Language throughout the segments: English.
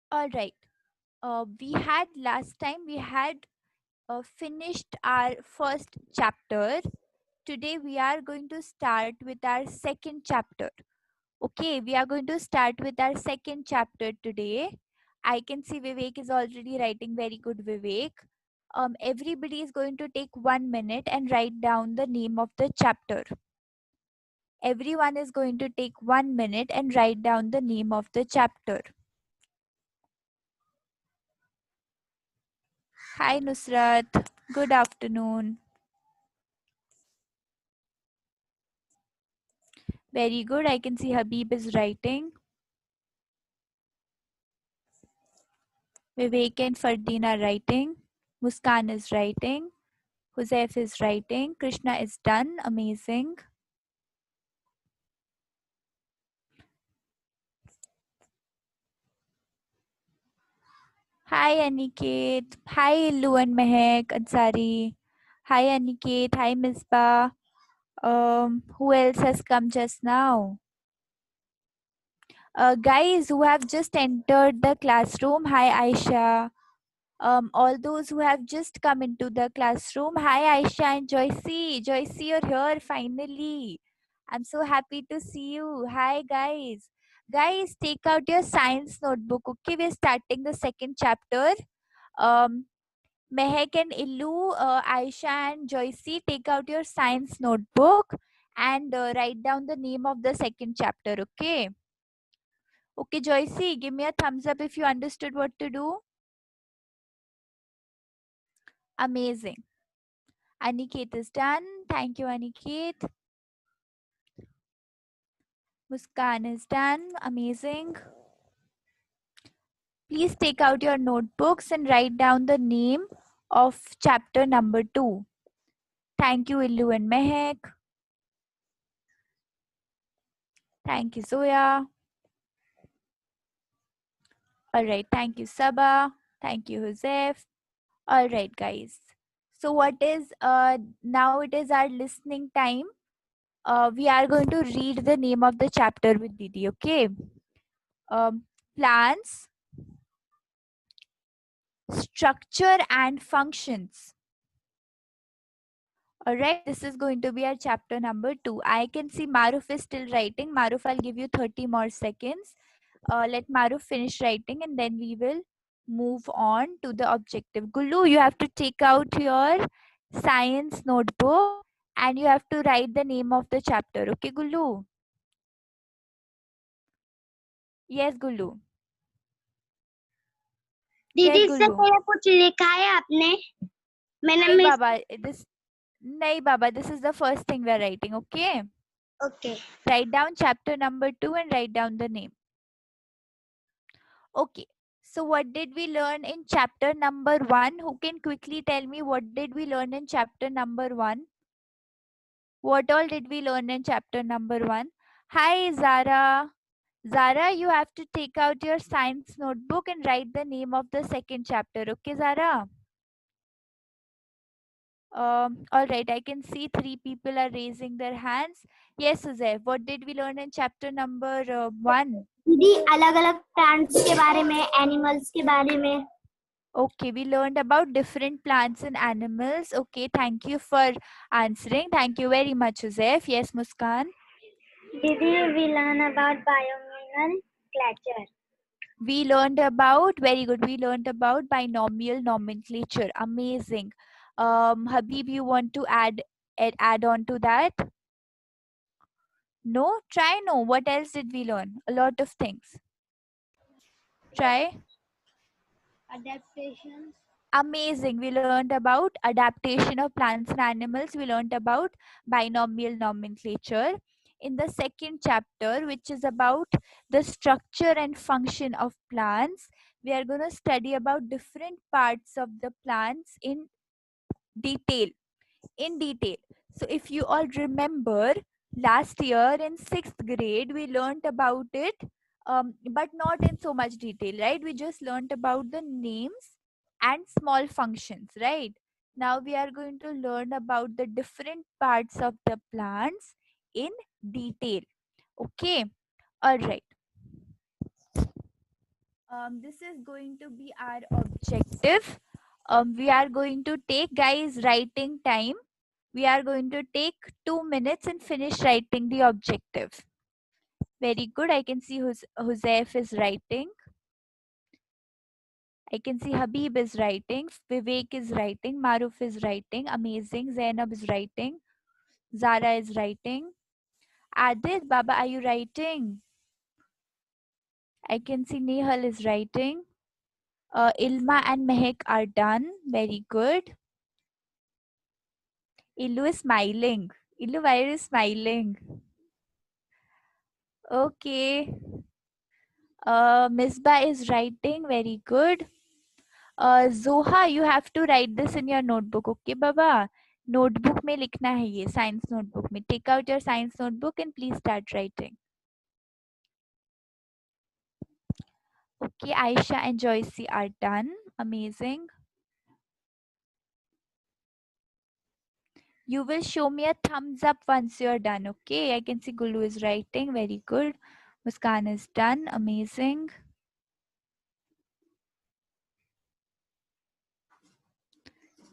All right. We had last time we had finished our first chapter. Today we are going to start with our second chapter. Okay, we are going to start with our second chapter today. I can see Vivek is already writing very good, Vivek. Everybody is going to take 1 minute and write down the name of the chapter. Everyone is going to take 1 minute and write down the name of the chapter. Hi Nusrat, good afternoon. Very good. I can see Habib is writing. Vivek and Fardeen are writing. Muskan is writing. Huzaif is writing. Krishna is done. Amazing. Hi Aniket. Hi Illu and Mehak Ansari. Hi Aniket. Hi Misbah. Who else has come just now? Guys who have just entered the classroom. Hi Aisha. All those who have just come into the classroom. Hi, Aisha and Joycey. Joycey, you're here finally. I'm so happy to see you. Hi, guys. Guys, take out your science notebook. Okay, we're starting the second chapter. Um, Mehek and Illu, Aisha and Joycey, take out your science notebook and write down the name of the second chapter. Okay. Okay, Joycey, give me a thumbs up if you understood what to do. Amazing. Aniket is done. Thank you, Aniket. Muskan is done. Amazing. Please take out your notebooks and write down the name of chapter number 2. Thank you, Illu and Mehek. Thank you, Zoya. Alright, thank you, Saba. Thank you, Joseph. Alright, guys. So what is now it is our listening time. We are going to read the name of the chapter with Didi, okay? Plants, structure and functions. Alright, this is going to be our chapter number 2. I can see Maruf is still writing. Maruf, I'll give you 30 more seconds. Let Maruf finish writing and then we will move on to the objective. Gulu, you have to take out your science notebook and you have to write the name of the chapter. Okay, Gulu? Yes, Gulu. दीदी Yes, इससे Gulu. पहले कुछ लिखा है आपने? मैंने नहीं, miss Baba. This is the first thing we're writing. Okay. Okay Write down chapter number 2 and write down the name. Okay. So what did we learn in chapter number 1? Who can quickly tell me what did we learn in chapter number 1? What all did we learn in chapter number 1? Hi Zara. Zara, you have to take out your science notebook and write the name of the second chapter. Okay, Zara? All right, I can see 3 people are raising their hands. Yes, Suzette, what did we learn in chapter number 1? दीदी अलग अलग plants के बारे में, animals के बारे में. Okay, we learned about different plants and animals. Okay, thank you for answering. Thank you very much, Joseph. Yes, Muskan. दीदी we learn about binomial We learned about, very good, we learned about binomial nomenclature. Amazing. Habib, you want to add on to that? No? Try no. What else did we learn? A lot of things. Try. adaptations. Amazing. We learned about adaptation of plants and animals. We learned about binomial nomenclature. In the second chapter, which is about the structure and function of plants, we are going to study about different parts of the plants in detail. In detail. So if you all remember, last year in 6th grade, we learned about it, but not in so much detail, right? We just learned about the names and small functions, right? Now we are going to learn about the different parts of the plants in detail. Okay. All right. This is going to be our objective. We are going to take, guys, writing time. We are going to take 2 minutes and finish writing the objective. Very good. I can see Huzaif is writing. I can see Habib is writing. Vivek is writing. Maruf is writing. Amazing. Zainab is writing. Zara is writing. Adit, Baba, are you writing? I can see Nehal is writing. Ilma and Mehek are done. Very good. Ilu is smiling. Ilu, why are you smiling? Okay. Misbah is writing. Very good. Zoha, you have to write this in your notebook. Okay, Baba? Notebook में लिखना है ये, science notebook में. Take out your science notebook and please start writing. Okay, Aisha and Joycey are done. Amazing. You will show me a thumbs up once you're done. Okay, I can see Gulu is writing. Very good. Muskan is done. Amazing.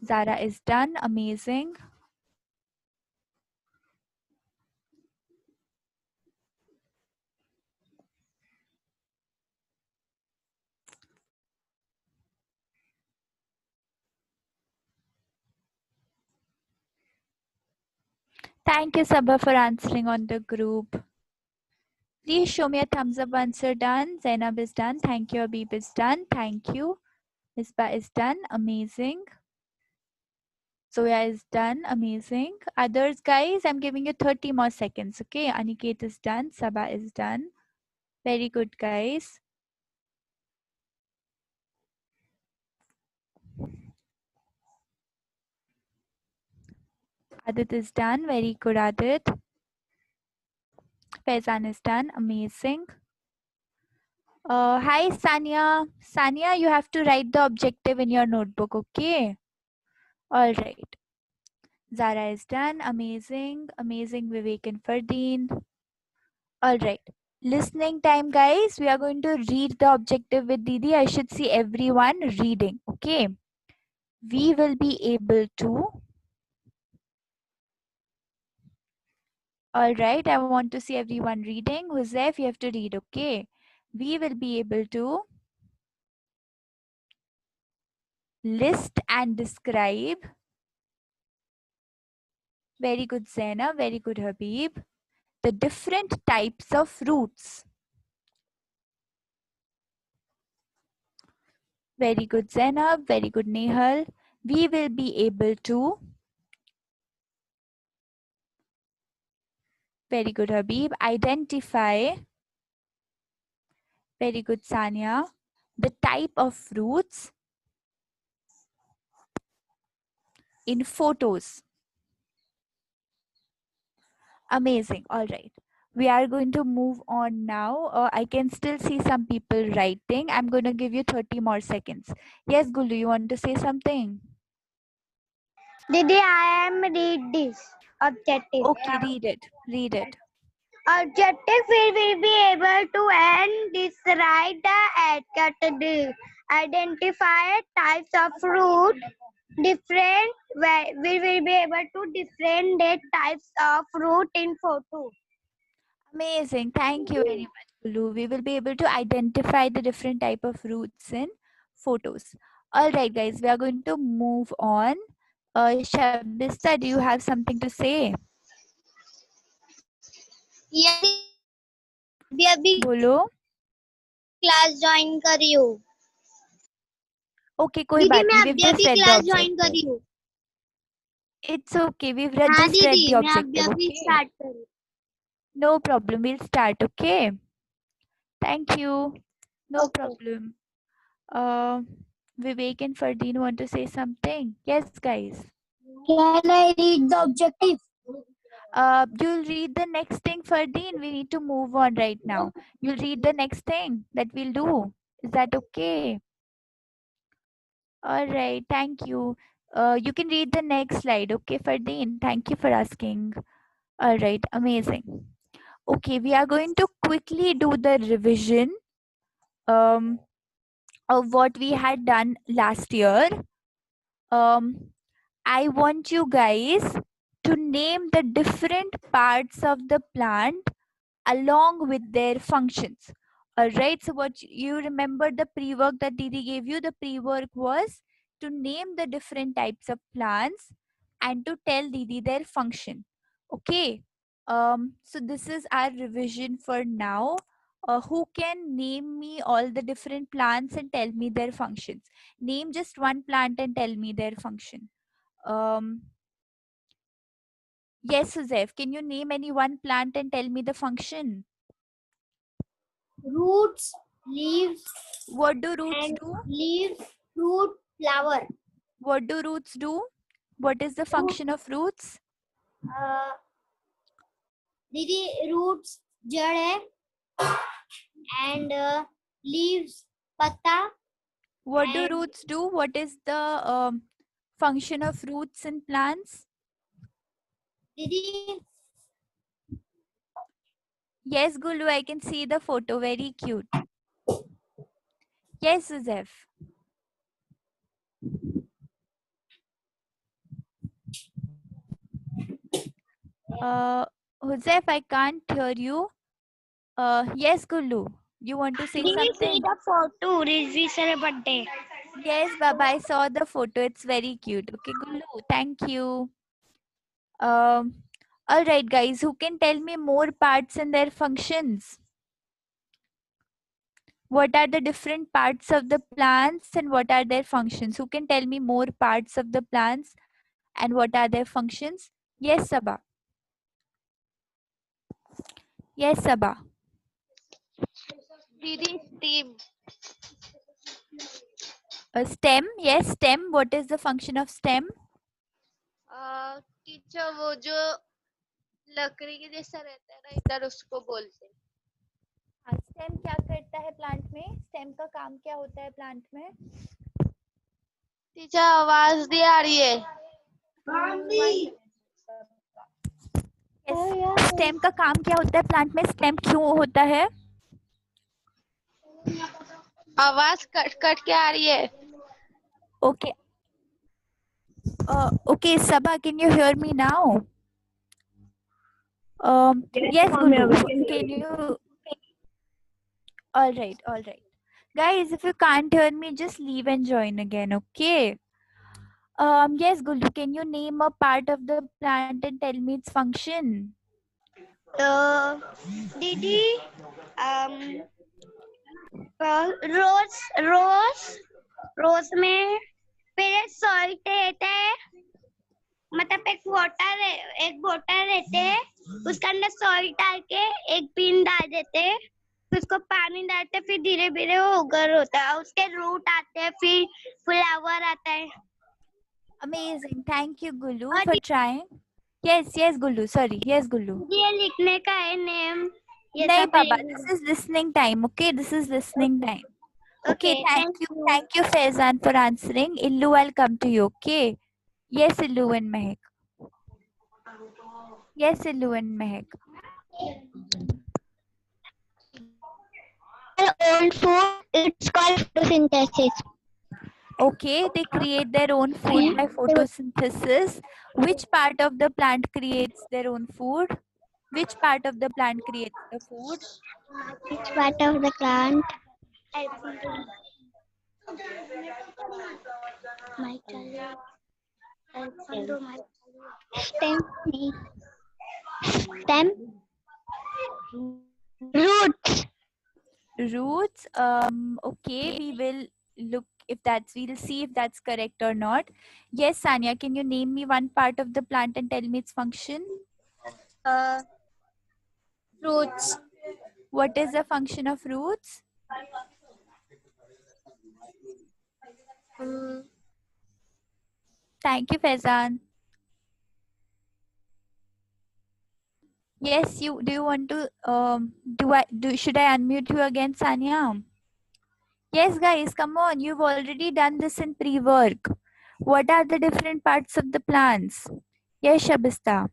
Zara is done. Amazing. Thank you, Sabha, for answering on the group. Please show me a thumbs up once you're done. Zainab is done. Thank you. Habib is done. Thank you. Misbah is done. Amazing. Zoya is done. Amazing. Others, guys, I'm giving you 30 more seconds. Okay. Aniket is done. Sabha is done. Very good, guys. Adit is done. Very good, Adit. Faizan is done. Amazing. Hi, Sanya. Sanya, you have to write the objective in your notebook, okay? All right. Zara is done. Amazing. Amazing, Vivek and Fardeen. All right. Listening time, guys. We are going to read the objective with Didi. I should see everyone reading, okay? We will be able to. All right. I want to see everyone reading. Huzaif, you have to read, okay? We will be able to list and describe. Very good, Zainab. Very good, Habib. The different types of fruits. Very good, Zainab. Very good, Nehal. We will be able to. Very good, Habib. Identify. Very good, Sanya. The type of fruits in photos. Amazing. All right. We are going to move on now. I can still see some people writing. I'm going to give you 30 more seconds. Yes, Gulu, you want to say something? Didi, I am read this objective. Okay, read it. Read it. Objective we will be able to and describe the category, identify types of fruit, different we will be able to different types of fruit in photo. Amazing. Thank you very much, Gulu. We will be able to identify the different type of fruits in photos. All right, guys, we are going to move on. Shabista, do you have something to say? Yeah, अभी बोलो. Class join कर रही हूँ. Okay, कोई दीदी बात मैं नहीं. We've अभी just अभी read the क्लास ज्वाइन कर objective. रही हूँ. It's okay. We've हाँ just read दीदी the मैं अभी objective. अभी Okay. स्टार्ट कर रही हूँ. No problem. We'll start. Okay. Thank you. No Okay. problem. Vivek and Fardeen want to say something? Yes, guys. Can I read the objective? You'll read the next thing, Fardeen. We need to move on right now. You'll read the next thing that we'll do. Is that okay? All right. Thank you. You can read the next slide. Okay, Fardeen. Thank you for asking. All right. Amazing. Okay, we are going to quickly do the revision. of what we had done last year. I want you guys to name the different parts of the plant along with their functions. All right. So, what you remember the pre work that Didi gave you? The pre work was to name the different types of plants and to tell Didi their function. Okay. So, this is our revision for now. Who can name me all the different plants and tell me their functions? Name just one plant and tell me their function. Um, yes, Suzef, can you name any one plant and tell me the function? Roots, leaves, What do roots and do? leaves, fruit, flower. What do roots do? What is the function of roots? दीदी roots जड़ है and leaves पत्ता. What do And roots do? What is the function of roots in plants? दीदी Yes, Gulu, I can see the photo. Very cute. Yes, Suzef. Joseph, I can't hear you. Yes, Gulu. You want to say did you see something? the photo Rizvi sir birthday? Yes, Baba, I saw the photo. It's very cute. Okay, Gulu, thank you. All right, guys, who can tell me more parts and their functions? What are the different parts of the plants and what are their functions? Who can tell me more parts of the plants and what are their functions? Yes, Sabah. Yes, Sabah. Didi, steam. Stem. Yes, stem. What is the function of stem? Teacher वो जो लकड़ी के जैसा रहता है ना इधर उसको बोलते हैं. स्टेम क्या करता है प्लांट में? स्टेम का काम क्या होता है प्लांट में? टीचर आवाज नहीं आ रही है. स्टेम का काम क्या होता है प्लांट में? स्टेम क्यों होता है? आवाज कट कट के आ रही है. Okay. Okay, Sabah, can you hear me now? Yes, Gulu. Can you? All right, all right. Guys, if you can't hear me, just leave and join again, okay? Yes, Gulu, can you name a part of the plant and tell me its function? दीदी रोज रोज रोज में पहले salt रहता है, मतलब एक बोतल रहते है, उसके अंदर सॉल्ट डाल के एक पिन डाल देते हैं, फिर उसको पानी डालते, फिर धीरे धीरे वो उगर होता है, उसके रूट आते हैं, फिर फ्लावर आता है. Amazing. Thank you, Gulu, for trying. Yes, yes, Gulu. Sorry. Yes, Gulu. ये लिखने का है name. No, Baba. This is listening time. Okay, this is listening time. Okay, thank you. Thank you, Faizan, for answering. Illu, I'll come to you. Okay. Yes, Illu and Mehak. Yes, Illu and Mehak. Own food, it's called photosynthesis. Okay, they create their own food by photosynthesis. Which part of the plant creates their own food? Which part of the plant creates the food? Which part of the plant? Stem. Stem. Roots. Roots. Okay, we will look if we'll see if that's correct or not. Yes, Sanya, can you name me one part of the plant and tell me its function? Roots. What is the function of roots? Thank you, Faizan. Yes, do you want to should I unmute you again, Sanya? Yes, guys, come on. You've already done this in pre-work. What are the different parts of the plants? Yes, Shabista.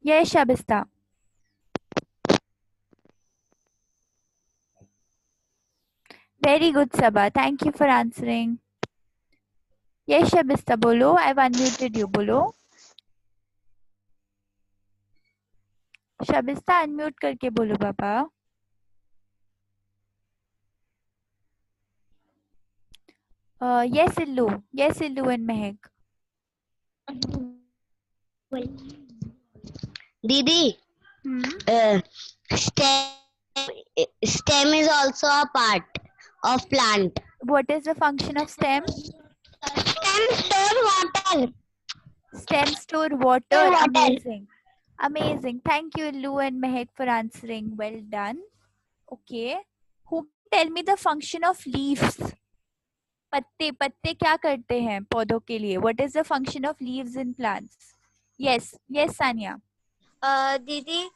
Yes, Shabista. Very good, Sabha. Thank you for answering. Yes, Shabista, bolo. I've unmuted you, bolo. Shabista, unmute करके बोलो पापा. Yes, Illu. Yes, Illu and Mehak. Didi, stem is also a part of plant. What is the function of stem? Stem store water. Stem store water. Amazing. Amazing. Thank you, Illu and Mehak, for answering. Well done. Okay. Who can tell me the function of leaves? पत्ते पत्ते क्या करते हैं पौधों के लिए? What is the function of leaves in plants? Yes. Yes, Sanya. दीदी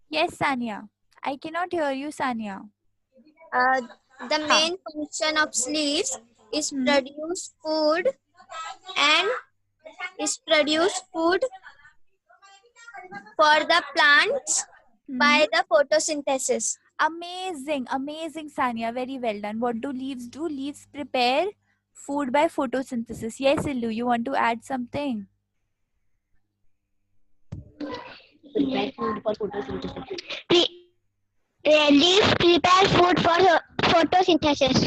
Yes, Sanya. I cannot hear you, Sanya. the main function of leaves is Hmm. produce food and produce food for the plants by the photosynthesis. Amazing, amazing, Sanya. Very well done. What do leaves do? Leaves prepare food by photosynthesis. Yes, Illu, you want to add something? Prepare food for photosynthesis. Leaves prepare food for photosynthesis.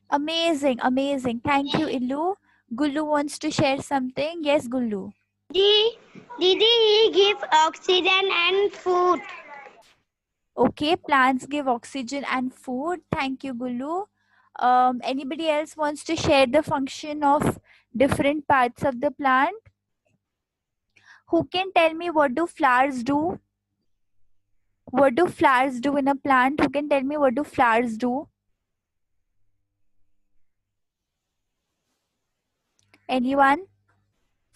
Amazing, amazing. Thank you, Illu. Gullu wants to share something. Yes, Gullu. Didi, he gives oxygen and food. Okay, plants give oxygen and food. Thank you, Gullu. Anybody else wants to share the function of different parts of the plant? Who can tell me what do flowers do? What do flowers do in a plant? Who can tell me what do flowers do? Anyone?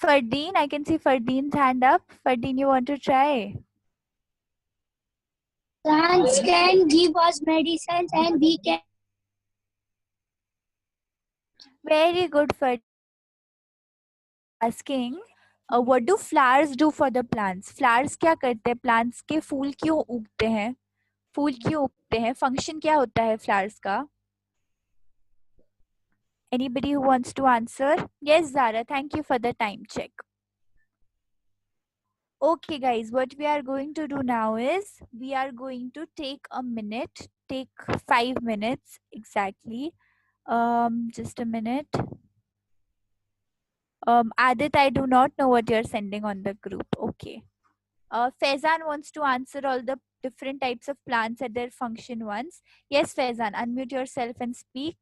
Fardeen, I can see Fardeen's hand up. Fardeen, you want to try? Plants can give us medicines and we can. Very good, Fardeen. Asking, what do flowers do for the plants? Flowers क्या करते हैं? Plants के फूल क्यों उगते हैं? फूल क्यों उगते हैं? Function क्या होता है flowers का? Anybody who wants to answer? Yes, Zara. Thank you for the time check. Okay, guys, what we are going to do now is we are going to take a minute, take 5 minutes exactly. Just a minute. Adit, I do not know what you're sending on the group. Okay. Faizan wants to answer all the different types of plants at their function once. Yes, Faizan, unmute yourself and speak.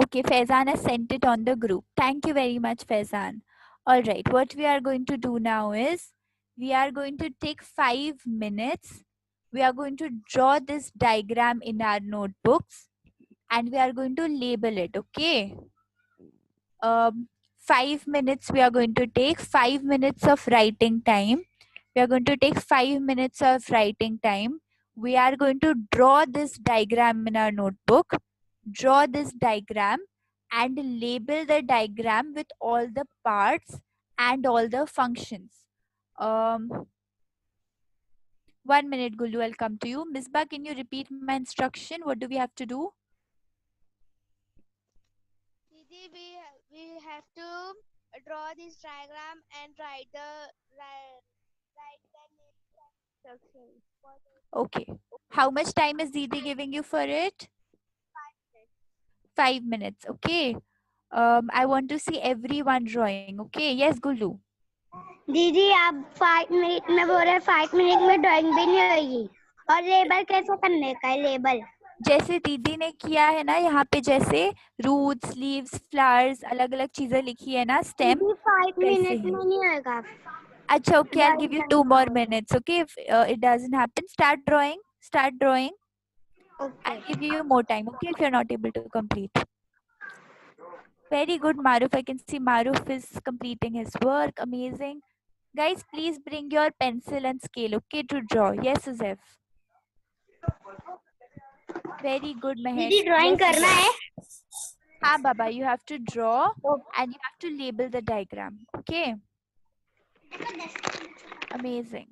Okay, Faizan has sent it on the group. Thank you very much, Faizan. All right, what we are going to do now is we are going to take 5 minutes. We are going to draw this diagram in our notebooks and we are going to label it, okay? 5 minutes we are going to take, 5 minutes of writing time. We are going to take 5 minutes of writing time. We are going to draw this diagram in our notebook. Draw this diagram and label the diagram with all the parts and all the functions. 1 minute, Gulu, I'll come to you. Misbah, can you repeat my instruction? What do we have to do? दीदी we have to draw this diagram and write the instructions. Okay. How much time is Didi giving you for it? 5 minutes. Okay. I want to see everyone drawing. Okay. Yes, Gulu. दीदी आप 5 minute में बोल रहे 5 minute में drawing भी नहीं होगी और लेबल कैसे करने का है लेबल जैसे दीदी ने किया है ना यहाँ पे जैसे रूट्स लीव्स फ्लावर्स अलग अलग चीजें लिखी है ना स्टेम 5 मिनट में नहीं होगा अच्छा okay I'll give you 2 more minutes okay if it doesn't happen start drawing okay. I'll give you more time okay if you're not able to complete very good Maruf I can see Maruf is completing his work amazing guys please bring your pencil and scale okay to draw yes Uzef very good Mehek दीदी drawing yes, करना Uzef. है Ha Baba, you have to draw Okay. and you have to label the diagram. Okay. Amazing.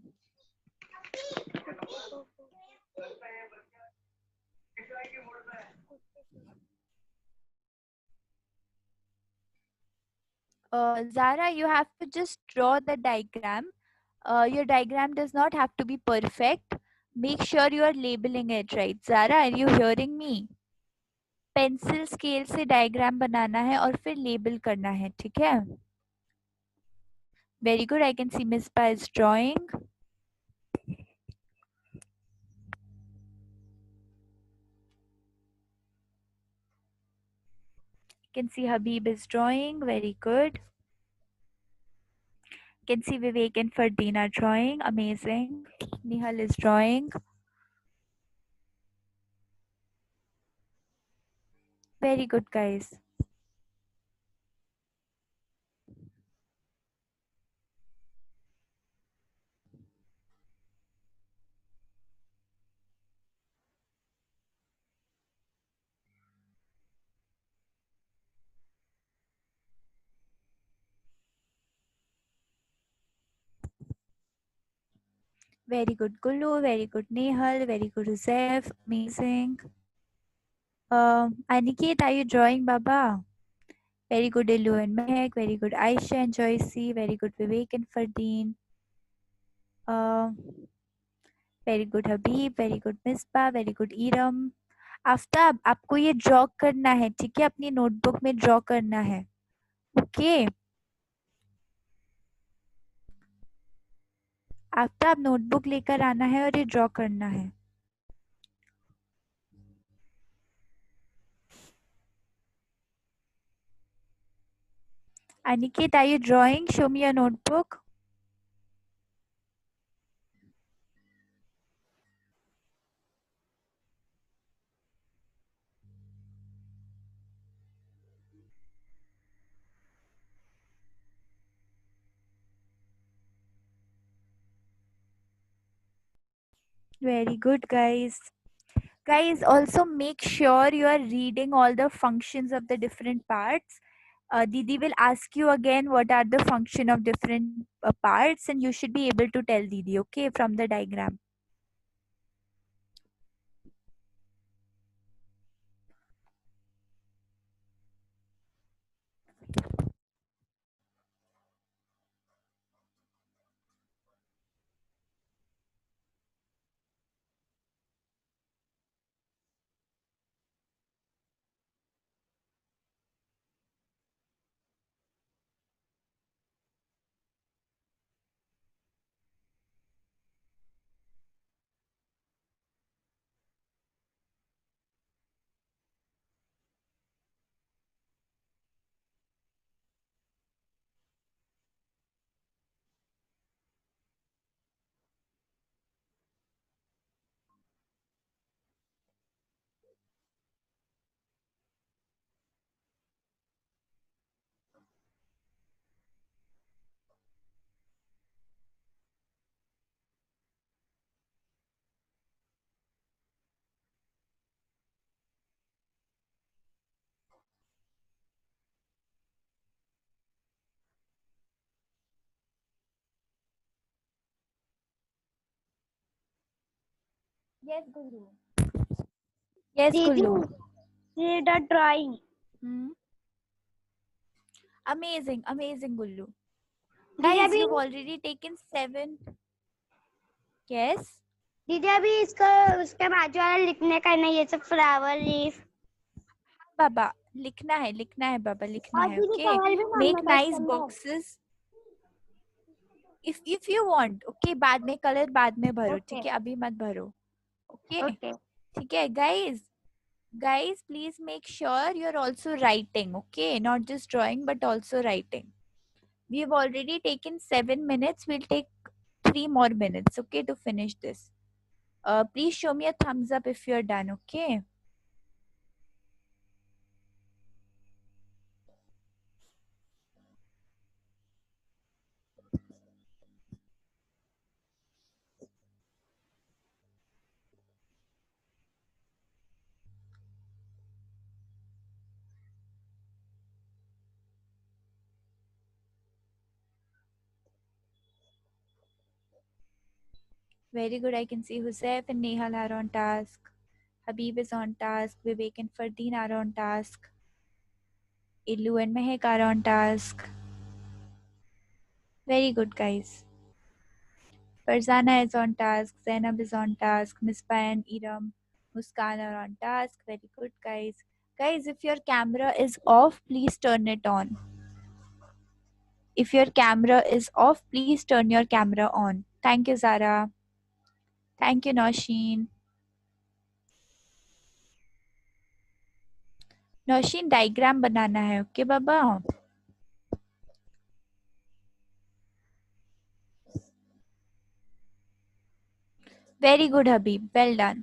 Zara, you have to just draw the diagram. Your diagram does not have to be perfect. Make sure you are labeling it right. Zara, are you hearing me? Pencil scale से diagram बनाना है और फिर label करना है, ठीक है? Very good. I can see Misba is drawing. Can see Habib is drawing. Very good. Can see Vivek and Fardeen are drawing. Amazing. Nihal is drawing. Very good, guys. Very good, Gulu. Very good, Nihal. Very good, Uzef. Amazing. Aniket, are you drawing, Baba? Very good, Ilu and Mehak. Very good, Aisha and Joycey. Very good, Vivek and Fardeen. Very good Habib. Very good Misba. Very good Iram. Aftab, आपको ये draw करना है, ठीक है? अपनी notebook में draw करना है. ओके. आफ्ताब, नोटबुक लेकर आना है और ये ड्रॉ करना है. Aniket, are you drawing? Show me your notebook. Very good, guys. Guys, also make sure you are reading all the functions of the different parts. Didi will ask you again what are the function of different parts, and you should be able to tell Didi, okay, from the diagram. Yes, Guru. Yes, Didi, Guru. read the drawing. Hmm? Amazing, amazing, Gullu. दीदी Guys, अभी you've already taken 7. Yes. दीदी अभी इसका उसके बाजू वाला लिखने का है ना, ये सब फ्लावर लीफ. बाबा, लिखना है बाबा, लिखना और है. दीदी Okay. कलर भी मारना Make था इसके nice अंदर. boxes. If you want, okay. बाद में कलर बाद में भरो, Okay. ठीक है? अभी मत भरो. Okay. Okay. ठीक है, guys, please make sure you're also writing, okay? Not just drawing, but also writing. We've already taken 7 minutes. We'll take 3 more minutes, okay, to finish this. Please show me a thumbs up if you're done, okay? Very good. I can see Hussein and Nehal are on task. Habib is on task. Vivek and Fardeen are on task. Illu and Mehek are on task. Very good, guys. Farzana is on task. Zainab is on task. Mispa and Iram, Muskan are on task. Very good, guys. Guys, if your camera is off, please turn it on. If your camera is off, please turn your camera on. Thank you, Zara. Thank you, Nausheen. Nausheen, diagram बनाना है, okay, बाबा? Very good, Habib. Well done.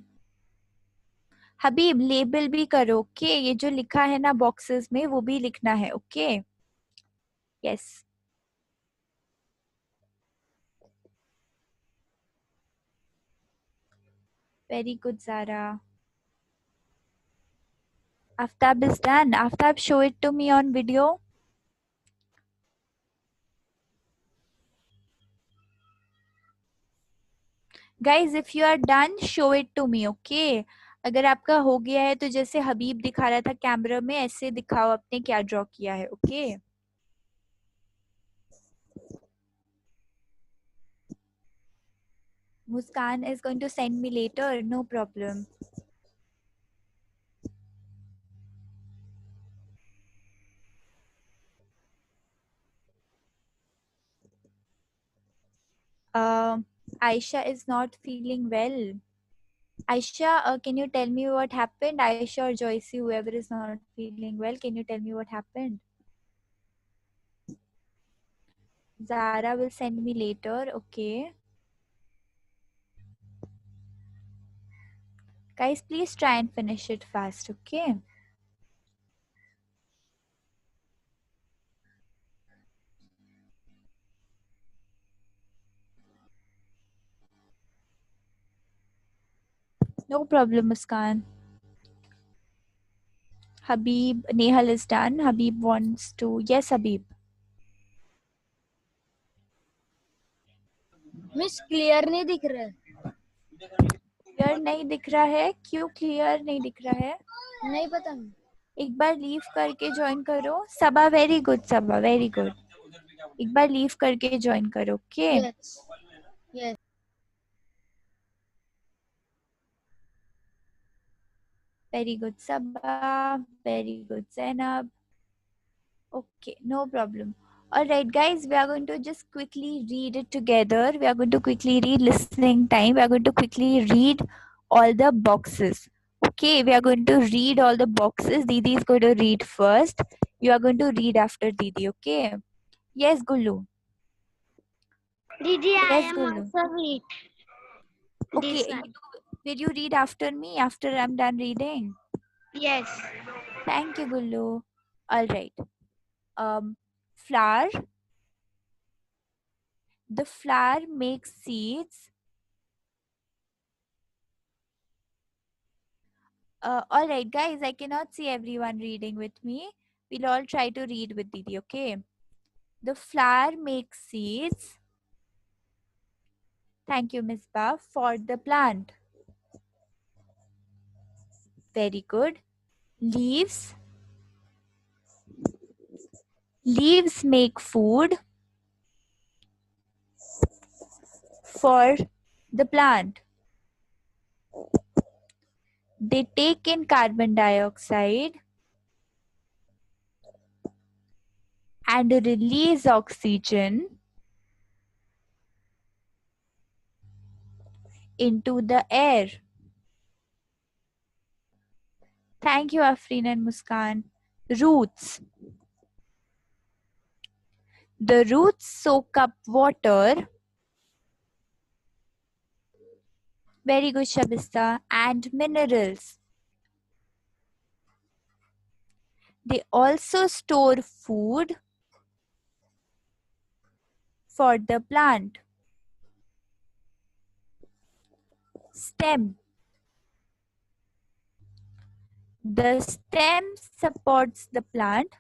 हबीब label भी करो, okay? ये जो लिखा है ना boxes में वो भी लिखना है, okay? Yes, very good Zara. Aftab is done. Aftab, show it to me on video. Guys, if you are done, show it to me, okay? अगर आपका हो गया है तो जैसे हबीब दिखा रहा था कैमरा में ऐसे दिखाओ आपने क्या ड्रॉ किया है, okay? Muskan is going to send me later, no problem. Aisha is not feeling well. Aisha, can you tell me what happened? Aisha or Joycey, whoever is not feeling well, can you tell me what happened? Zara will send me later, okay? Guys, please try and finish it fast, okay? No problem, Muskan. Habib, Nehal is done. Habib wants to... Yes, Habib. Miss clear नहीं दिख रहा है clear नहीं दिख रहा है? क्यों clear नहीं दिख रहा है? नहीं पता एक बार लीव करके ज्वाइन करो. सबा, वेरी गुड सबा, वेरी गुड. एक बार लीव करके ज्वाइन करो, okay? Yes yes Very good, Sabah. Very good, Zainab. Okay, no problem. All right, guys, we are going to just quickly read it together. We are going to quickly read listening time. We are going to quickly read all the boxes. Okay, we are going to read all the boxes. Didi is going to read first. You are going to read after Didi, okay? Yes, Gulu. Didi, I Yes, am Gulu. also read. Okay, This one. will you read after me after I'm done reading? Yes. Thank you, Gulu. All right. Flower. The flower makes seeds. All right, guys, I cannot see everyone reading with me. We'll all try to read with Didi, okay? The flower makes seeds. Thank you, Miss Ba, for the plant. Very good. Leaves. Leaves make food for the plant. They take in carbon dioxide and release oxygen into the air. Thank you, Afreen and Muskan. Roots. The roots soak up water. Very good, Shabista. And minerals. They also store food for the plant. Stem. The stem supports the plant.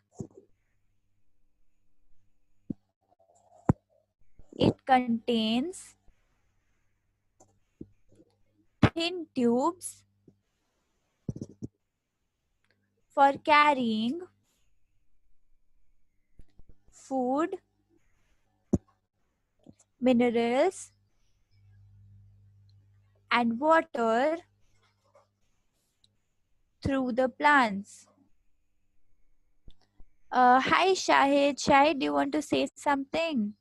It contains thin tubes for carrying food, minerals, and water through the plants. Hi Shahid. Shahid, do you want to say something?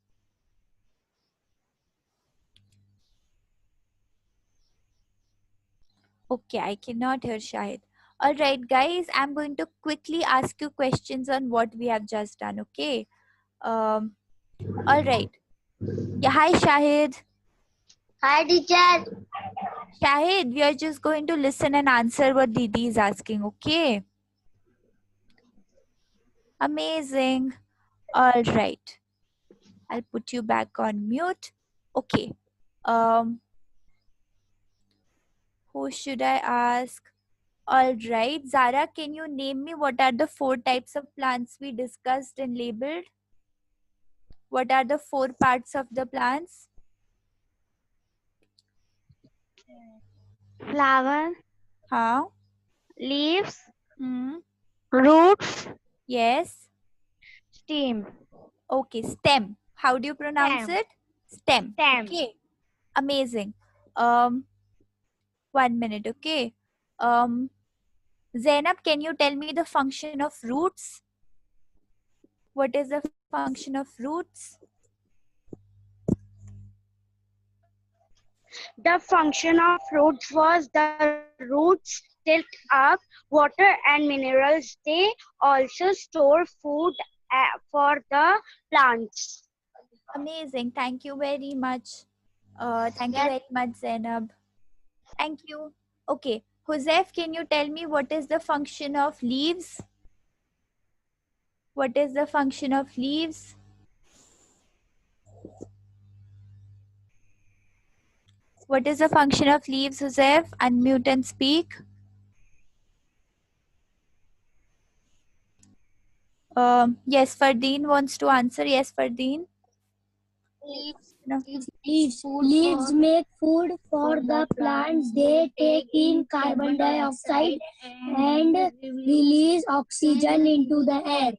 Okay, I cannot hear Shahid. All right, guys, I'm going to quickly ask you questions on what we have just done. Okay. All right. Yeah. Hi Shahid. Hi, teacher. Shahid, we are just going to listen and answer what Didi is asking. Okay. Amazing. All right. I'll put you back on mute. Okay. Who should I ask? All right. Zara, can you name me what are the 4 types of plants we discussed and labeled? What are the 4 parts of the plants? Flower, Huh? leaves, Hmm. roots, Yes. stem. Okay. Stem. How do you pronounce Stem. it? Stem. Stem. Okay. Amazing. 1 minute. Okay. Zainab, can you tell me the function of roots? What is the function of roots? The function of roots was the roots tilt up water and minerals. They also store food for the plants. Amazing. Thank you very much. Thank you very much, Zainab. Thank you. Okay. Joseph, can you tell me what is the function of leaves? What is the function of leaves? What is the function of leaves, Joseph? Unmute and speak. Yes, Fardeen wants to answer. Yes, Fardeen. No. Leaves make food for the plants. They take in carbon dioxide and release oxygen into the air.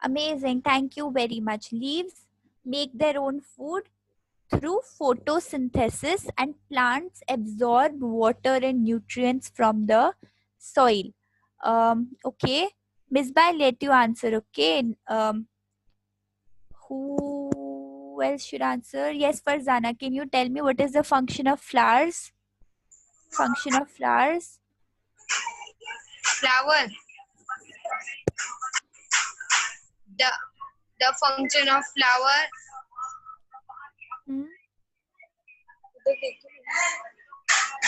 Amazing. Thank you very much. Leaves make their own food through photosynthesis, and plants absorb water and nutrients from the soil. Okay. Miss Bai, let you answer. Okay. Who else should answer? Yes, Farzana, can you tell me what is the function of flowers? Function of flowers? Flower. The function of flower. Hmm?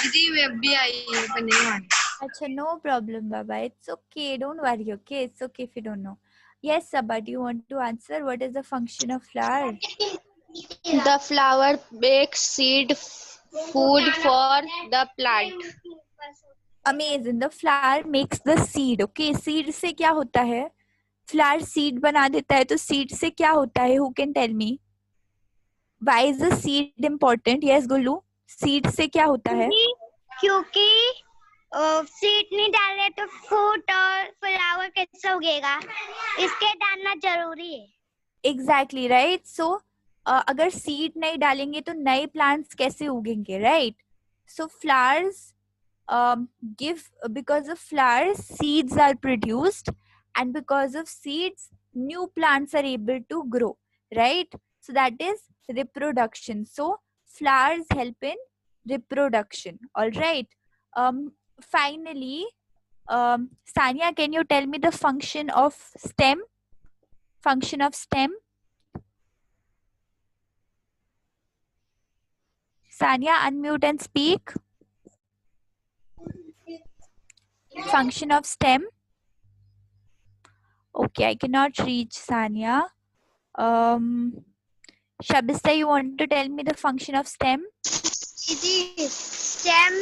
दीदी मैं भी आई है पर नहीं मानी. Acha, no problem, Baba. It's okay. Don't worry, okay? It's okay if you don't know. Yes, Sabba, do you want to answer? What is the function of flower? The flower makes seed food for the plant. Amazing. The flower makes the seed. Okay, seed से क्या होता है? Flower seed बना देता है तो seed से क्या होता है? Who can tell me? Why is the seed important? Yes, Gullu. Seed से क्या होता है? क्योंकि सीड नहीं डाले तो फ्रूट और फ्लावर कैसे उगेगा, इसके डालना जरूरी है. Exactly, right? So, अगर seed नहीं डालेंगे तो नए plants कैसे उगेंगे, right? So, flowers give, because of flowers, seeds are produced, and because of seeds, new plants are able to grow, right? So, that is reproduction. So, flowers help in reproduction, all right? Finally, Sanya, can you tell me the function of stem? Function of stem? Sanya, unmute and speak. Function of stem? Okay, I cannot reach Sanya. Shabista, you want to tell me the function of stem? Stem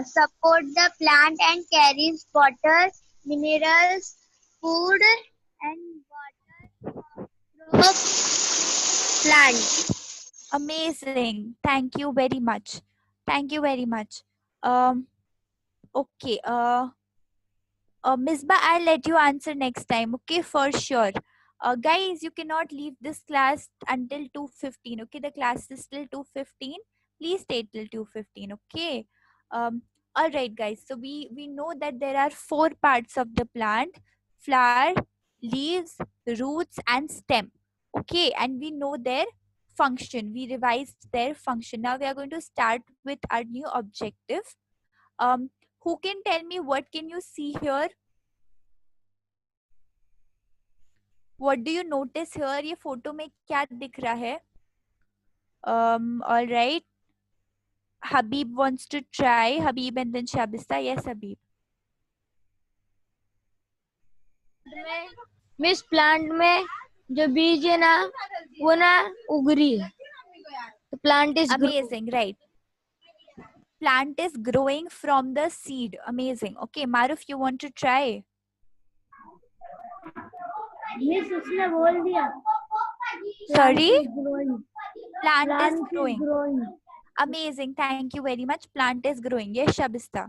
support the plant and carries water, minerals, food, and water through plant. Amazing. Thank you very much. Thank you very much. Okay. Misbah, I'll let you answer next time. Okay, for sure. Guys, you cannot leave this class until 2:15. Okay, the class is till 2:15. Please stay till 2:15. Okay. Um. All right, guys. So we know that there are 4 parts of the plant: flower, leaves, roots, and stem. Okay, and we know their function. We revised their function. Now we are going to start with our new objective. Um. Who can tell me what can you see here? What do you notice here? ये photo में क्या दिख रहा है? All right. Habib wants to try. Habib and then Shabista. Yes, Habib. Miss plant में जो बीज है ना वो ना उग रही है तो plant is Amazing, right? Plant is growing from the seed. Amazing. Okay, Maruf, you want to try? Miss उसने बोल दिया Sorry? growing. Plant is growing. growing. Amazing. Thank you very much. Plant is growing. Yes, Shabista.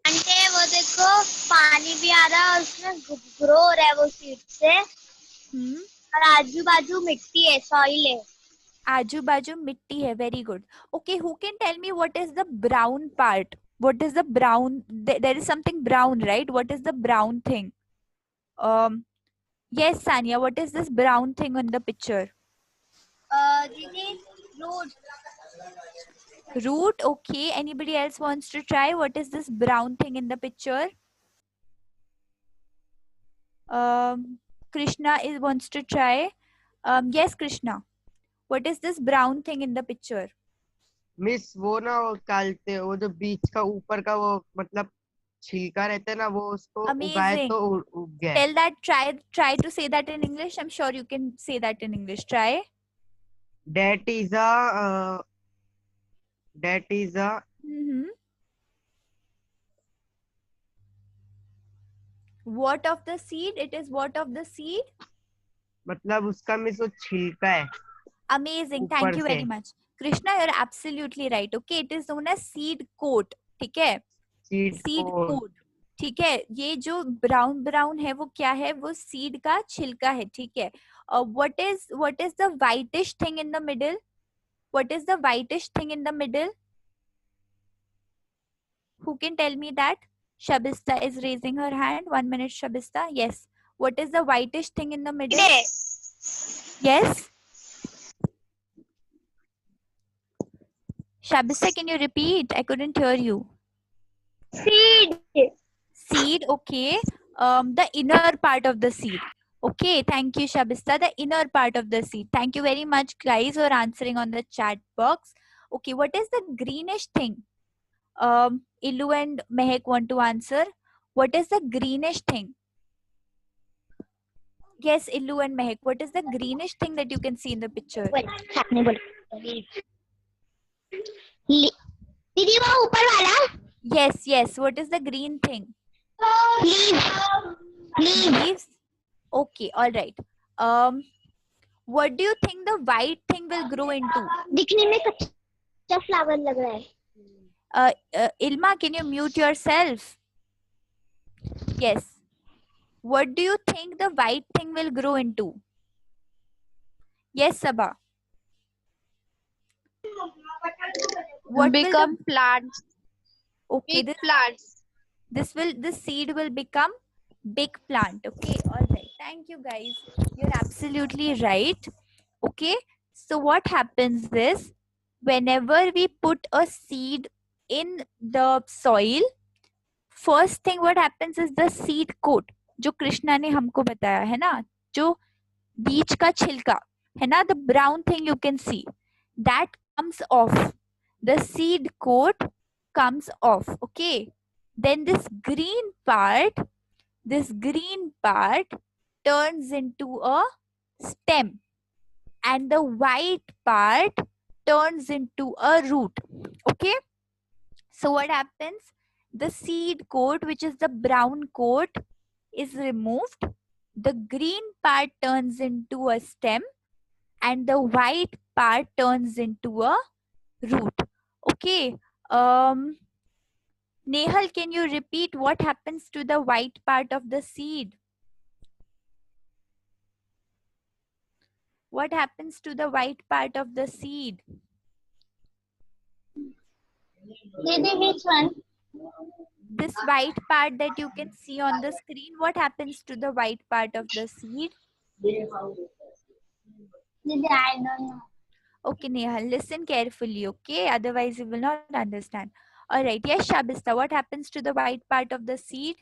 आंटे वो देखो पानी भी आ रहा है और उसमें ग्रो हो रहा है वो सीड से और आजू बाजू मिट्टी है सॉइल है आजू बाजू मिट्टी है. Very good. Okay, who can tell me what is the brown part? What is the brown? There is something brown, right? What is the brown thing? Yes, Sanya. What is this brown thing on the picture? दीदी root Root. Okay. Anybody else wants to try? What is this brown thing in the picture? Krishna wants to try. Yes, Krishna. What is this brown thing in the picture? Miss वो ना वो कालते वो जो बीच का ऊपर का वो मतलब छिलका रहता है ना वो उसको उगाए Amazing. तो उग गया है। Tell that. Try to say that in English. I'm sure you can say that in English. Try. That is a Mm-hmm. What of the seed? It is what of the seed? मतलब उसका miss वो छिलका है। Amazing. Thank ऊपर you very से। much. Krishna, you're absolutely right. Okay, it is known as seed coat. ठीक है? Seed seed coat. Coat. ठीक है, ये जो ब्राउन है वो क्या है? वो सीड का छिलका है. ठीक है. What is the whitish thing in the middle? What is the whitish thing in the middle? Who can tell me that? Shabista is raising her hand. 1 minute, Shabista. Yes. What is the whitish thing in the middle? Yes. Shabista, can you repeat? I couldn't hear you. Seed Seed, okay. The inner part of the seed. Okay, thank you, Shabista. The inner part of the seed. Thank you very much, guys, for answering on the chat box. Okay, what is the greenish thing? Ilu and Mehek want to answer. What is the greenish thing? Yes, Ilu and Mehek. What is the greenish thing that you can see in the picture? दीदी वो ऊपर वाला Yes. What is the green thing? Leaves. Okay, all right. What do you think the white thing will grow into? दिखने में कच्चा flower लग रहा है Ilma, can you mute yourself? Yes. What do you think the white thing will grow into? Yes, Sabha. What Become plants. okay, Big plants. this seed will become big plant. Okay, all right. Thank you, guys. You're absolutely right. Okay, so what happens is whenever we put a seed in the soil, first thing what happens is the seed coat, जो कृष्णा ने हमको बताया है ना, जो बीज का छिलका है ना, the brown thing you can see, that comes off. The seed coat comes off. Okay, then this green part turns into a stem, and the white part turns into a root. Okay, so what happens? The seed coat, which is the brown coat, is removed. The green part turns into a stem, and the white part turns into a root. Okay. Nehal, can you repeat what happens to the white part of the seed? What happens to the white part of the seed? Didi, which one? This white part that you can see on the screen, what happens to the white part of the seed? Didi, I don't know. Okay, Nehal, listen carefully, okay? Otherwise, you will not understand. All right. Yes, Shabista, what happens to the white part of the seed?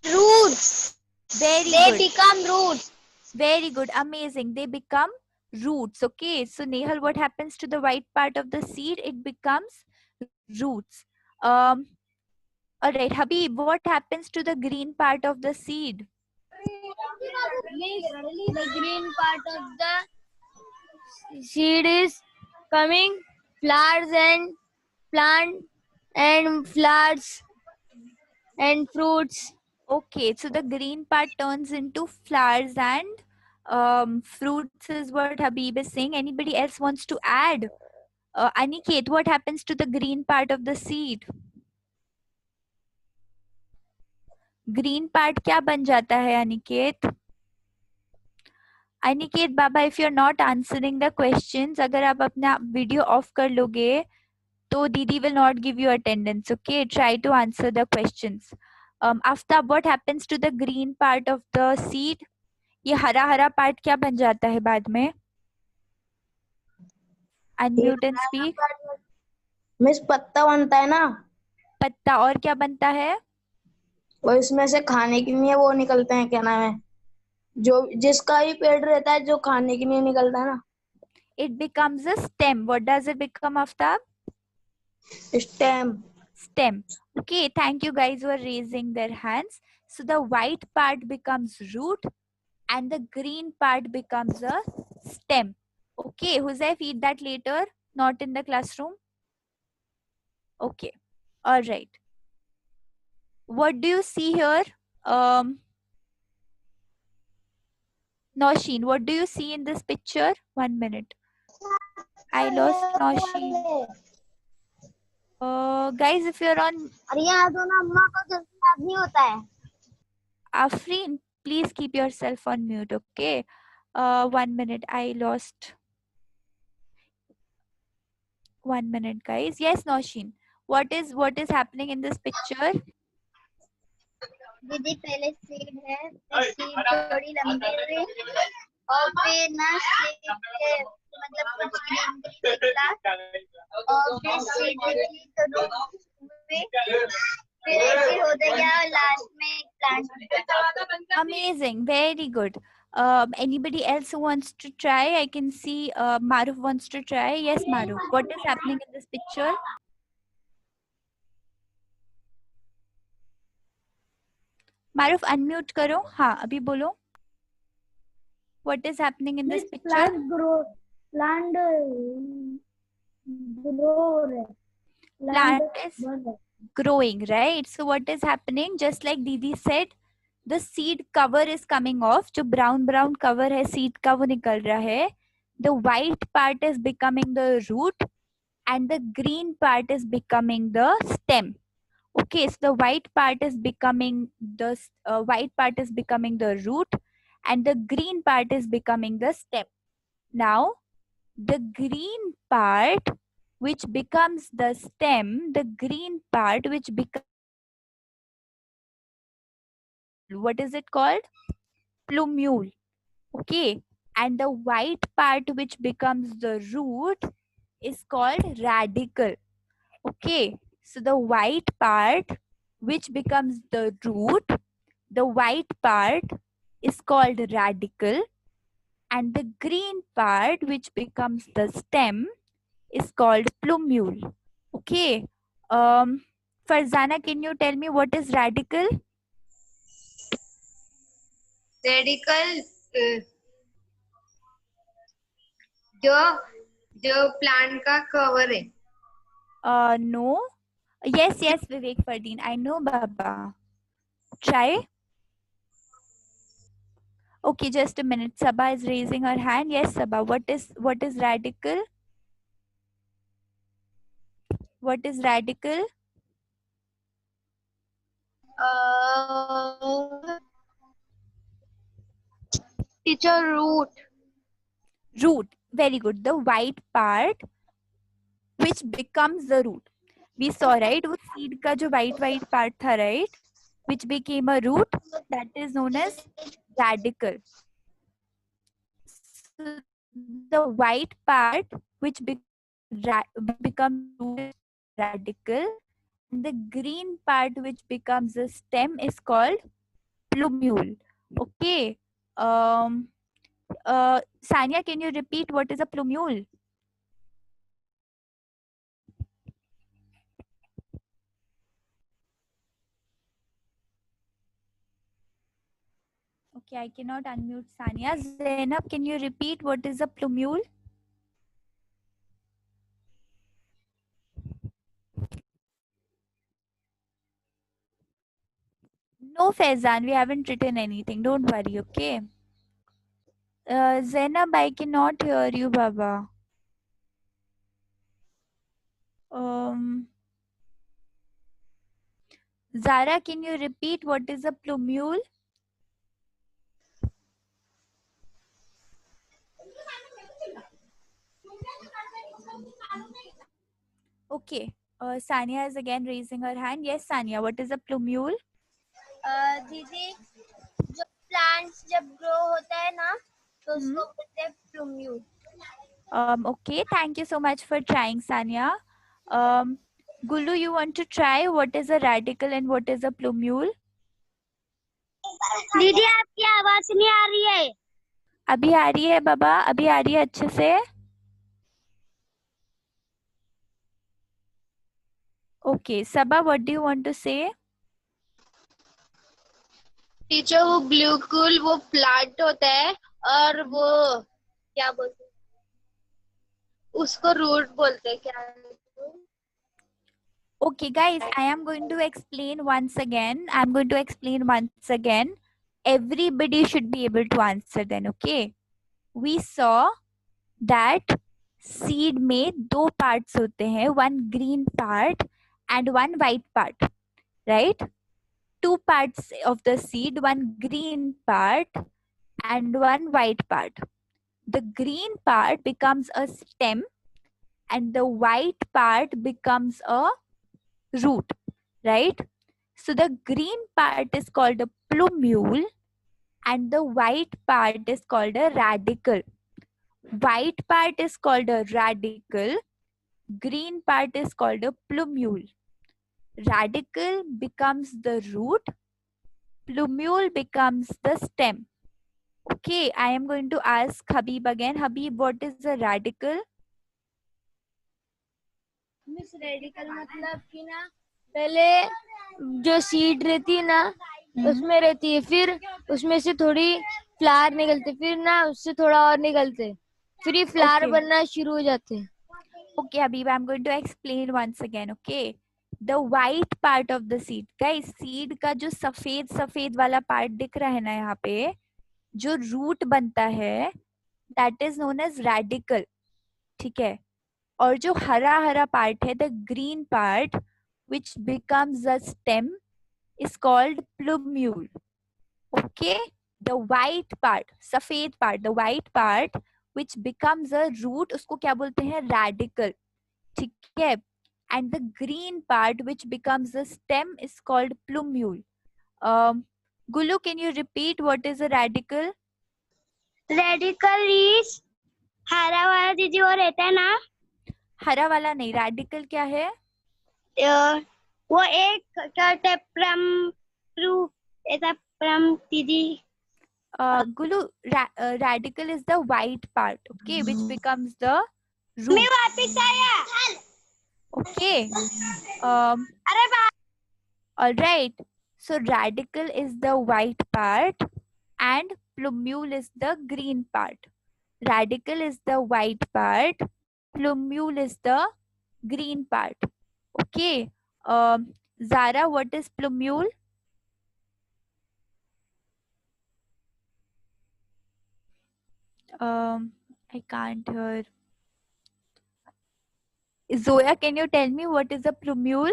Roots. Very They good. become roots. Very good. Amazing. They become roots. Okay. So, Nehal, what happens to the white part of the seed? It becomes roots. All right. Habib, what happens to the green part of the seed? The green part of the seed is coming flowers and plant and flowers and fruits. Okay. So, the green part turns into flowers and fruits is what Habib is saying. Anybody else wants to add? Aniket, what happens to the green part of the seed? Green part क्या बन जाता है अनिकेत? अनिकेत बाबा, if you are not answering the questions, अगर आप अपना video off कर लोगे तो didi will not give you attendance. Okay, try to answer the questions. Aftab, what happens to the green part of the seed? ये हरा हरा पार्ट क्या बन जाता है बाद में? Unmute and speak. मिस पत्ता बनता है ना, पत्ता. और क्या बनता है? और इसमें से खाने के लिए वो निकलते हैं, क्या नाम है, जो जिसका भी पेड़ रहता है जो खाने के लिए निकलता है ना. It becomes a stem. What does it become, Aftab? Stem. Stem. Okay, thank you guys for raising their hands. So the white part becomes root and the green part becomes a stem. Okay, Huzai, feed that later, not in the classroom. Okay, all right. What do you see here? Nosheen, what do you see in this picture? 1 minute. I lost Nosheen. Guys, if you're on अरे यहाँ तो ना अम्मा को जल्दी याद नहीं होता है. Afreen, please keep yourself on mute, okay? 1 minute, I lost. 1 minute, guys. Yes, Nosheen. What is happening in this picture? दीदी पहले सीड है, फिर सीड थोड़ी लंबी हुई और फिर ना सीड के मतलब कुछ ग्रीन ग्रीन निकला और फिर सीड निकली तो रूट हुए, फिर ऐसे होता गया और लास्ट में एक plant. Amazing, very good. Anybody else who wants to try? I can see Maruf wants to try. Yes, Maruf. What is happening in this picture? Maruf, unmute karo. हाँ, अभी बोलो. What is happening in this picture? Plant Plant is growing, right? So what is happening? Just like Didi said, the seed cover is coming off. जो brown cover है seed का वो निकल रहा है. The white part is becoming the root and the green part is becoming the stem. Okay, so the white part is becoming the root and the green part is becoming the stem. Now the green part which becomes the stem, the green part which becomes, what is it called? Plumule. Okay, and the white part which becomes the root is called radicle. Okay, so the white part which becomes the root, the white part is called radicle, and the green part which becomes the stem is called plumule. Okay, Farzana, can you tell me what is radicle? Radical जो plant का cover है. No. Yes, Vivek Fardeen. I know, Baba. Try. Okay, just a minute. Sabha is raising her hand. Yes, Sabha. What is radical? What is radical? Teacher, root. Root. Very good. The white part which becomes the root. We saw, right? वो seed का जो white part था, right? Which became a root. That is known as radical. So the white part which becomes root is radical, and the green part which becomes the stem is called plumule. Okay. Sanya, can you repeat what is a plumule? Okay, I cannot unmute Sanya. Zainab, can you repeat what is a plumule? No, Faizan, we haven't written anything. Don't worry, okay? Zainab, I cannot hear you, Baba. Zara, can you repeat what is a plumule? Okay. Sania is again raising her hand. Yes, Sania, what is a plumule? दीदी जो plants जब grow होता है ना तो उसको बोलते हैं plumule. Okay, thank you so much for trying, Sania. Gulu, you want to try what is a radical and what is a plumule? दीदी आपकी आवाज नहीं आ रही है. अभी आ रही है बाबा, अभी आ रही है अच्छे से. Okay, Sabha, what do you want to say? Teacher वो ग्लूकोल वो प्लांट होता है और वो क्या बोलते हैं उसको रूट बोलते हैं क्या. Okay, guys, I am going to explain once again. Everybody should be able to answer then, okay? We saw that seed में दो parts होते हैं, one green part and one white part, right? Two parts of the seed, one green part and one white part. The green part becomes a stem and the white part becomes a root, right? So the green part is called a plumule and the white part is called a radical. White part is called a radical, green part is called a plumule. Radical becomes the root, plumule becomes the stem. Okay, I am going to ask Habib again. Habib, what is a radical? Miss radical मतलब कि ना पहले जो seed रहती है ना उसमें रहती है, फिर उसमें से थोड़ी फ्लावर निकलते, फिर ना उससे थोड़ा और निकलते, फिर ये फ्लावर Okay. बनना शुरू हो जाते हैं. Okay, Habib, I'm going to explain once again, okay? The white part of the seed. Guys, seed का जो सफेद सफेद वाला part दिख रहा है ना यहाँ पे, जो root बनता है, that is known as radical. ठीक है? और जो हरा हरा part है, the green part, which becomes a stem, is called plumule. Okay? The white part, सफेद part, the white part, which becomes a root, उसको क्या बोलते हैं? Radical. ठीक है? And the green part, which becomes the stem, is called plumule. Gulu, can you repeat what is a radical? Radical is हरा वाला दीदी वो रहता है ना. हरा वाला नहीं, radical क्या है? वो एक कहते हैं ऐसा दीदी. Gulu, radical is the white part, okay, which becomes the root. मैं वापस आया. Okay. अरे All right. So radical is the white part and plumule is the green part. Radical is the white part, plumule is the green part. Okay. Zara, what is plumule? I can't hear. Zoya, can you tell me what is a plumule?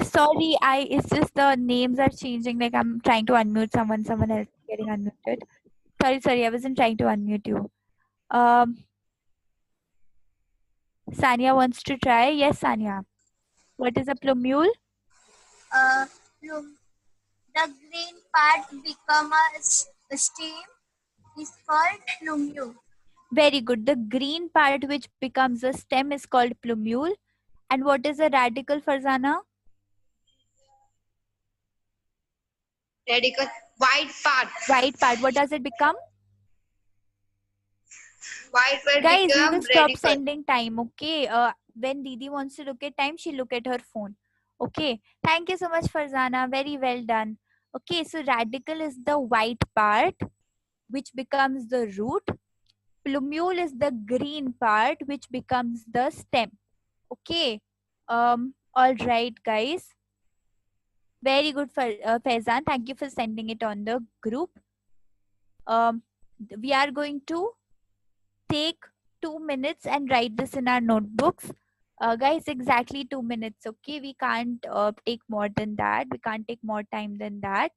Sorry, it's just the names are changing. Like I'm trying to unmute someone else is getting unmuted. Sorry, I wasn't trying to unmute you. Sanya wants to try. Yes, Sanya. What is a plumule? The green part become a steam is called plumule. Very good. The green part which becomes a stem is called plumule. And what is a radical, Farzana? Radical white part. White part. What does it become? White part Guys, we become will stop radical. sending time, okay? When Didi wants to look at time, she'll look at her phone. Okay. Thank you so much, Farzana. Very well done. Okay, so radical is the white part which becomes the root. Plumule is the green part which becomes the stem. Okay. All right, guys. Very good, Faizan. Thank you for sending it on the group. We are going to take 2 minutes and write this in our notebooks. Guys, exactly 2 minutes. Okay, we can't take more than that. We can't take more time than that.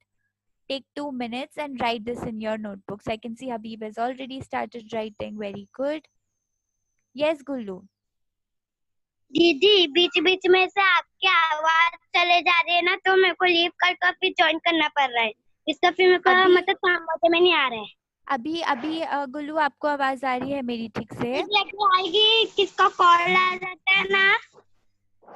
Take 2 minutes and write this in your notebooks. I can see Habib has already started writing. Very good. Yes, Gullu. दीदी बीच बीच में से आपकी आवाज चले जा रही है ना, तो मेरे को लीव करके फिर ज्वाइन करना पड़ रहा है। इसका फिर मेरे को मतलब समझ में नहीं आ रहा है। अभी गुल्लू आपको आवाज आ रही है मेरी ठीक से? आएगी, किसका कॉल आ जाता है ना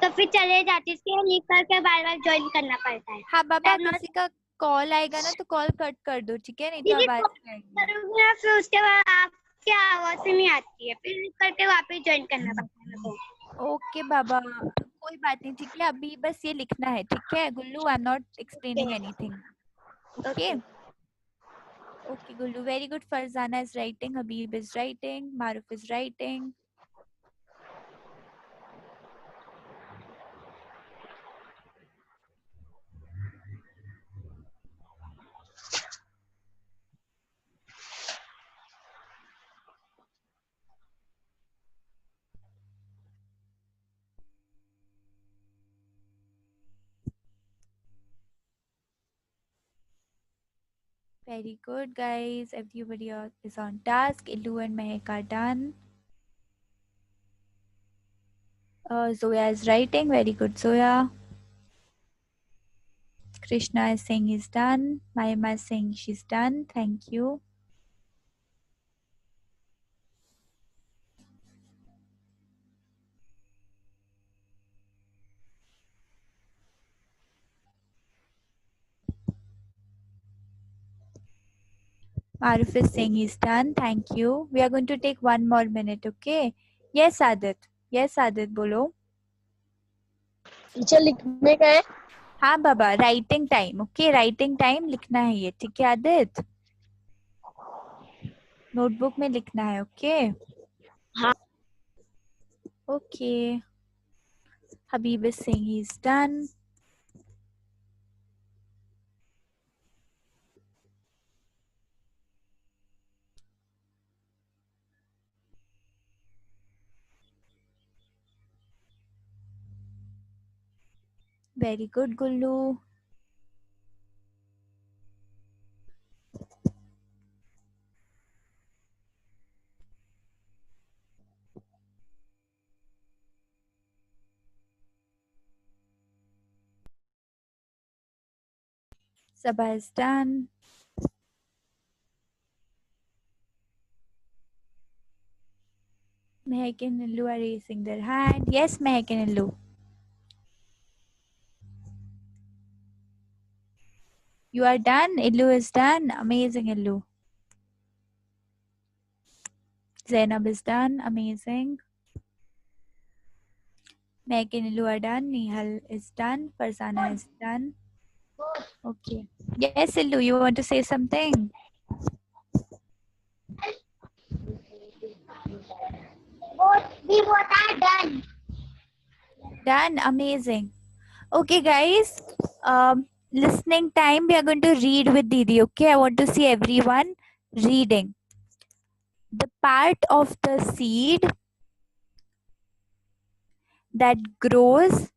तो फिर चले जाती, इसलिए लीव करके बार बार ज्वाइन करना पड़ता है। हाँ बाबा, किसी का कॉल आएगा ना तो कॉल कट कर दो, ठीक है? नहीं तो आवाज नहीं आएगी। करूंगी ना, फिर उसके बाद आपकी आवाज ही नहीं आती है, फिर लीव करके वापस ज्वाइन करना पड़ता है मेरे को। ओके बाबा, कोई बात नहीं, ठीक है? अभी बस ये लिखना है, ठीक है Gullu? I am not explaining anything. Okay okay Gullu, very good. Farzana is writing, Habib is writing, Maroof is writing. Very good, guys. Everybody is on task. Illu and Mehak are done. Zoya is writing. Very good, Zoya. Krishna is saying he's done. Mayima is saying she's done. Thank you. Maruf is saying he's done. Thank you. We are going to take 1 more minute, okay? Yes, Adit. Yes, Adit, bolo. Teacher लिखने का है? हाँ बाबा, writing time, okay? Writing time लिखना है ये, ठीक है आदित? नोटबुक में लिखना है, ओके? हाँ। Okay. Habib is saying he's done. Very good, Gullu. Sabha is done. Mehak and Illu are raising their hand. Yes, Mehak and Illu. You are done? Illu is done. Amazing, Illu. Zainab is done. Amazing. Mehak and Illu are done. Nihal is done. Farzana is done. Okay. Yes, Illu, you want to say something? We both are done. Done. Amazing. Okay, guys. Listening time. We are going to read with Didi. Okay, I want to see everyone reading. The part of the seed that grows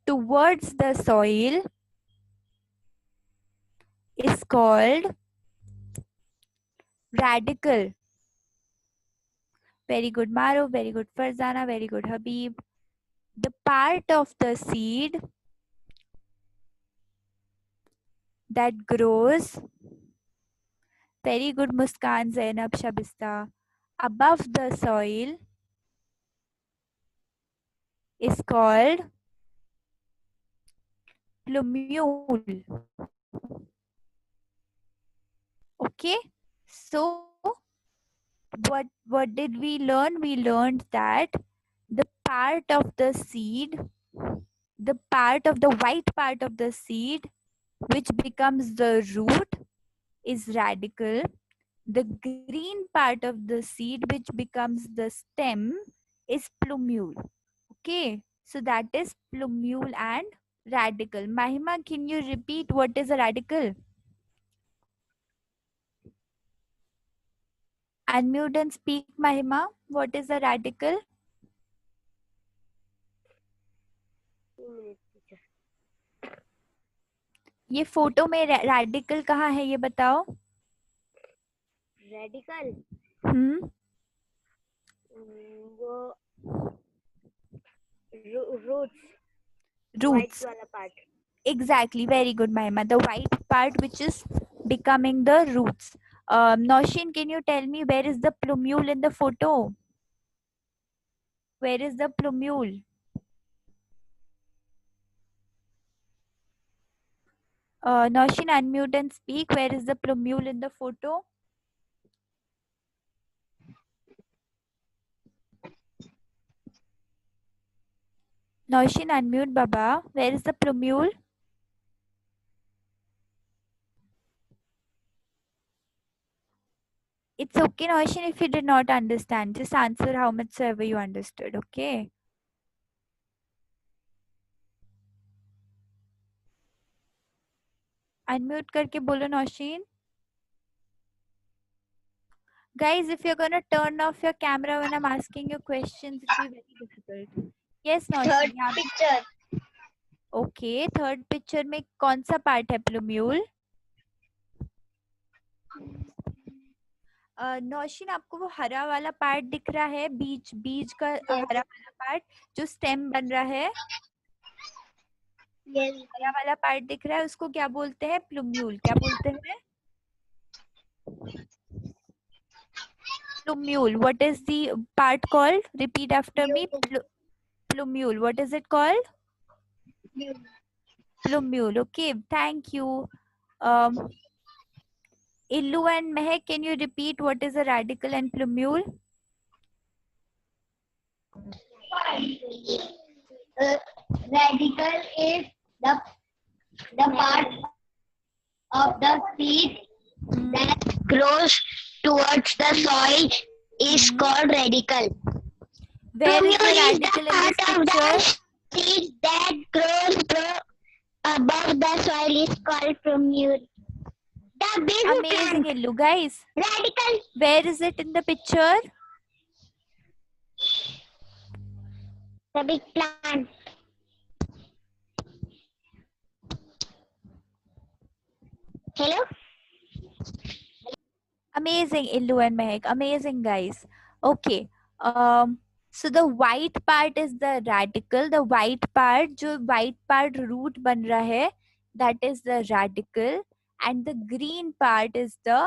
towards the soil is called radicle. Very good, Maro. Very good, Farzana. Very good, Habib. The part of the seed that grows. Very good, Muskan, Zainab, Shabista. Above the soil is called plumule. Okay, so what did we learn? We learned that the part of the seed, the part of the white part of the seed which becomes the root is radicle. The green part of the seed which becomes the stem is plumule. Okay, so that is plumule and radicle. Mahima, can you repeat what is a radicle? Unmute and speak, Mahima. What is a radical? ये photo में radical कहाँ है ये बताओ. Radical वो roots वाला part. Exactly, very good, Mahima. The white part which is becoming the roots. Noshin, can you tell me where is the plumule in the photo? Where is the plumule? Noshin, unmute and speak. Where is the plumule in the photo? Noshin, unmute, Baba. Where is the plumule? It's okay, Noshin, if you did not understand. Just answer how much ever you understood, okay? Unmute करके बोलो Noshin. Guys, if you're gonna turn off your camera when I'm asking you questions, it'll be very difficult. Yes, Noshin. Third picture. Okay, third picture में कौन सा part है plumule? Nausheen आपको वो हरा वाला पार्ट दिख रहा है बीच बीच का हरा वाला पार्ट जो स्टेम बन रहा है हरा वाला पार्ट दिख रहा है उसको क्या बोलते हैं प्लूम्यूल क्या बोलते हैं plumule what is the part called repeat after me plumule what is it called plumule okay thank you Illu and Mehak can you repeat what is a radical and plumule Radical is the part of the seed that grows towards the soil is called radical. where is the Plumule is radical the in this part of picture the seed that grows above the soil is called plumule. The big amazing plant. Illu guys Radical. where is it in the picture The big plant. Hello? amazing Illu and Mehak amazing guys okay so the white part is the radical the white part जो white part root बन रहा है that is the radical and the green part is the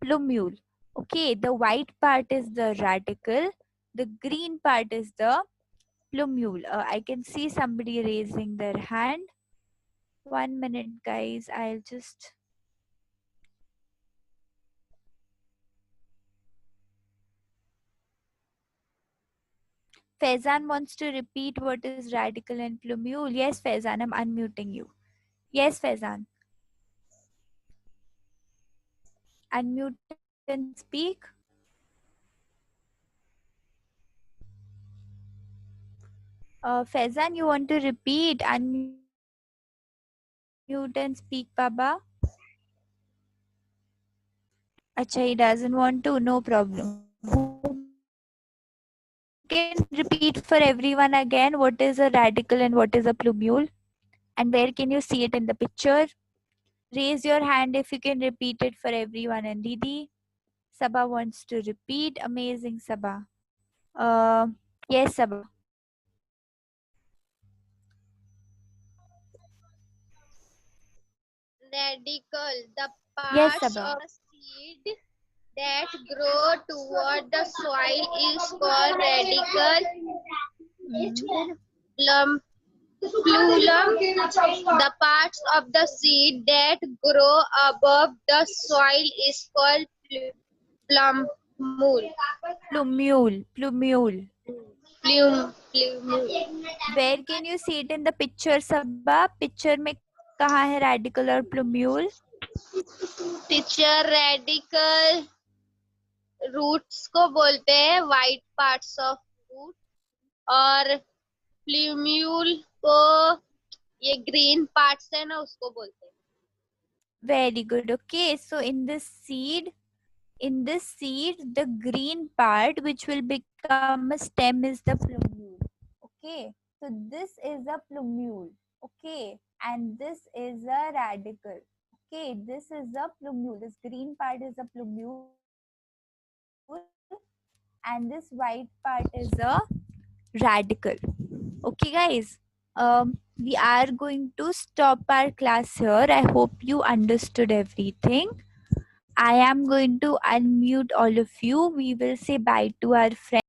plumule okay the white part is the radical the green part is the plumule I can see somebody raising their hand 1 minute guys I'll just Faizan wants to repeat what is radical and plumule. Yes, Faizan, I'm unmuting you. Yes, Faizan. Unmute and speak. Faizan, you want to repeat? Unmute and speak, Baba. Acha, he doesn't want to. No problem. Who can repeat for everyone again what is a radical and what is a plumule? And where can you see it in the picture? Raise your hand if you can repeat it for everyone. And Didi, Sabha wants to repeat. Amazing, Sabha. Yes, Sabha. Radical, the Yes, parts Sabha. of seed that grow toward the soil is called radical. Plum, Phloem, the parts of the seed that grow above the soil is called plumule. Plumule. Plumule. Plumule. Where can you see it in the picture, Sabha? Picture में कहाँ है radical और plumule? Teacher, radical roots को बोलते हैं white parts of root और plumule को ये green parts है ना उसको बोलते हैं. Very good. Okay, so in this seed, the green part which will become a stem is the plumule. Okay, so this is a plumule. Okay, and this is a radical. Okay, this is a plumule. This green part is a plumule, and this white part is a radical. Okay, guys. We are going to stop our class here. I hope you understood everything. I am going to unmute all of you. We will say bye to our friends.